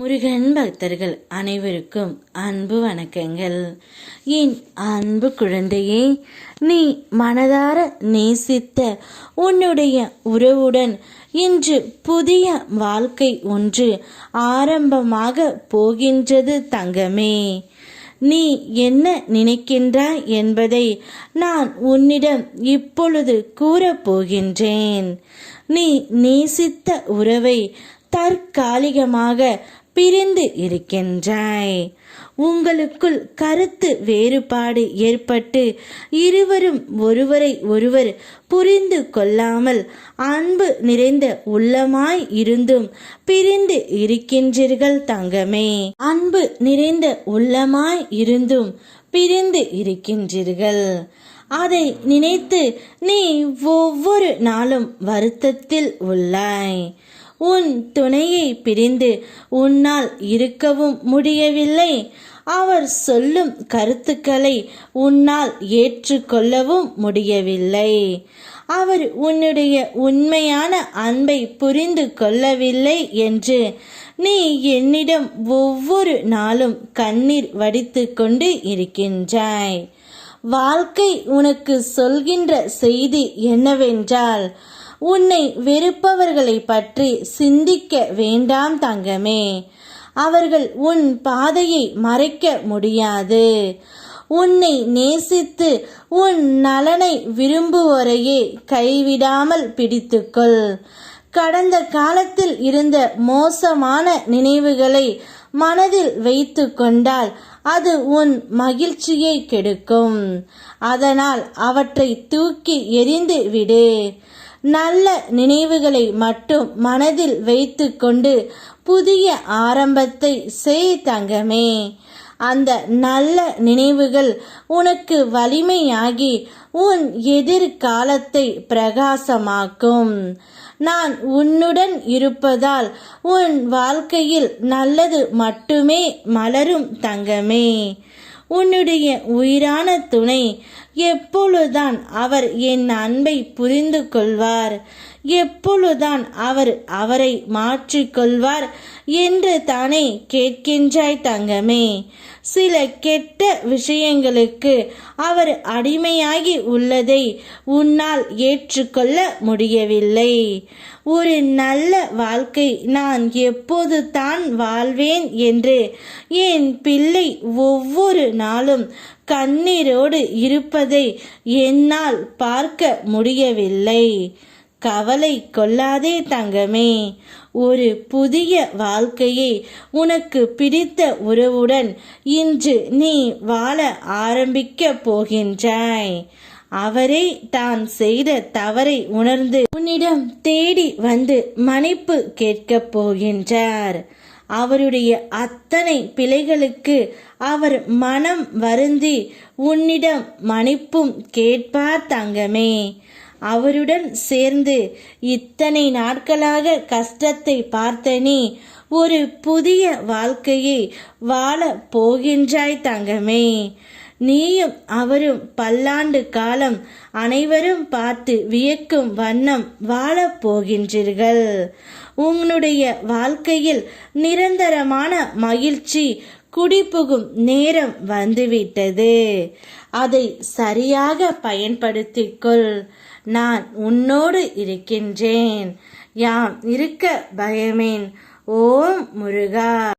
முருகன் பக்தர்கள் அனைவருக்கும் அன்பு வணக்கங்கள். என் அன்பு குழந்தையே, நீ மனதார நேசித்த உன்னுடைய உறவுடன் இன்று புதிய வாழ்க்கை ஒன்று ஆரம்பமாக போகின்றது தங்கமே. நீ என்ன நினைக்கின்றாய் என்பதை நான் உன்னிடம் இப்பொழுது கூறப்போகின்றேன். நீ நேசித்த உறவை தற்காலிகமாக பிரிந்து இருக்கின்றாய். உங்களுக்குள் கருத்து வேறுபாடு ஏற்பட்டு இருவரும் ஒருவரை ஒருவர் புரிந்து கொள்ளாமல் அன்பு நிறைந்த உள்ளமாய் இருந்தும் பிரிந்து இருக்கின்றீர்கள் தங்கமே. அன்பு நிறைந்த உள்ளமாய் இருந்தும் பிரிந்து இருக்கின்றீர்கள். அதை நினைத்து நீ ஒவ்வொரு நாளும் வருத்தத்தில் உள்ளாய். உன் துணையை பிரிந்து உன்னால் இருக்கவும் முடியவில்லை. அவர் சொல்லும் கருத்துக்களை உன்னால் ஏற்றுக்கொள்ளவும் முடியவில்லை. அவர் உன்னுடைய உண்மையான அன்பை புரிந்து கொள்ளவில்லை என்று நீ என்னிடம் ஒவ்வொரு நாளும் கண்ணீர் வடித்து கொண்டு இருக்கின்றாய். வாழ்க்கை உனக்கு சொல்கின்ற செய்தி என்னவென்றால், உன்னை வெறுப்பவர்களை பற்றி சிந்திக்க வேண்டாம் தங்கமே. அவர்கள் உன் பாதையை மறைக்க முடியாது. உன்னை நேசித்து உன் நலனை விரும்புவோரையே கைவிடாமல் பிடித்துக்கொள். கடந்த காலத்தில் இருந்த மோசமான நினைவுகளை மனதில் வைத்து கொண்டால் அது உன் மகிழ்ச்சியை கெடுக்கும். அதனால் அவற்றை தூக்கி எறிந்து விடு. நல்ல நினைவுகளை மட்டும் மனதில் வைத்து கொண்டு புதிய ஆரம்பத்தை செய் தங்கமே. அந்த நல்ல நினைவுகள் உனக்கு வலிமையாகி உன் எதிர்காலத்தை பிரகாசமாக்கும். நான் உன்னுடன் இருப்பதால் உன் வாழ்க்கையில் நல்லது மட்டுமே மலரும் தங்கமே. உன்னுடைய உயிரான துணை எப்பொழுதுதான் அவர் என் அன்பை புரிந்து கொள்வார், எப்பொழுதுதான் அவர் அவரை மாற்றிக்கொள்வார் என்று தானே கேட்கின்றாய் தங்கமே. சில கெட்ட விஷயங்களுக்கு அவர் அடிமையாகி உள்ளதை உன்னால் ஏற்றுக்கொள்ள முடியவில்லை. ஒரு நல்ல வாழ்க்கை நான் எப்போது தான் வாழ்வேன் என்று என் பிள்ளை ஒவ்வொரு நாளும் கண்ணீரோடு இருப்பதை என்னால் பார்க்க முடியவில்லை. கவலை கொள்ளாதே தங்கமே. ஒரு புதிய வாழ்க்கையை உனக்கு பிடித்த உறவுடன் இன்று நீ வாழ ஆரம்பிக்க போகின்றாய். அவரே தான் செய்த தவறை உணர்ந்து உன்னிடம் தேடி வந்து மன்னிப்பு கேட்கப் போகின்றார். அவருடைய அத்தனை பிழைகளுக்கு அவர் மனம் வருந்தி உன்னிடம் மன்னிப்பும் கேட்பார் தங்கமே. அவருடன் சேர்ந்து இத்தனை நாட்களாக கஷ்டத்தை பார்த்த நீ ஒரு புதிய வாழ்க்கையை வாழ போகின்றாய் தங்கமே. நீயும் அவரும் பல்லாண்டு காலம் அனைவரும் பார்த்து வியக்கும் வண்ணம் வாழப் போகின்றீர்கள். உன்னுடைய வாழ்க்கையில் நிரந்தரமான மகிழ்ச்சி குடிபுகும் நேரம் வந்துவிட்டது. அதை சரியாக பயன்படுத்திக்கொள். நான் உன்னோடு இருக்கின்றேன். யாம் இருக்க பயமேன். ஓம் முருகா.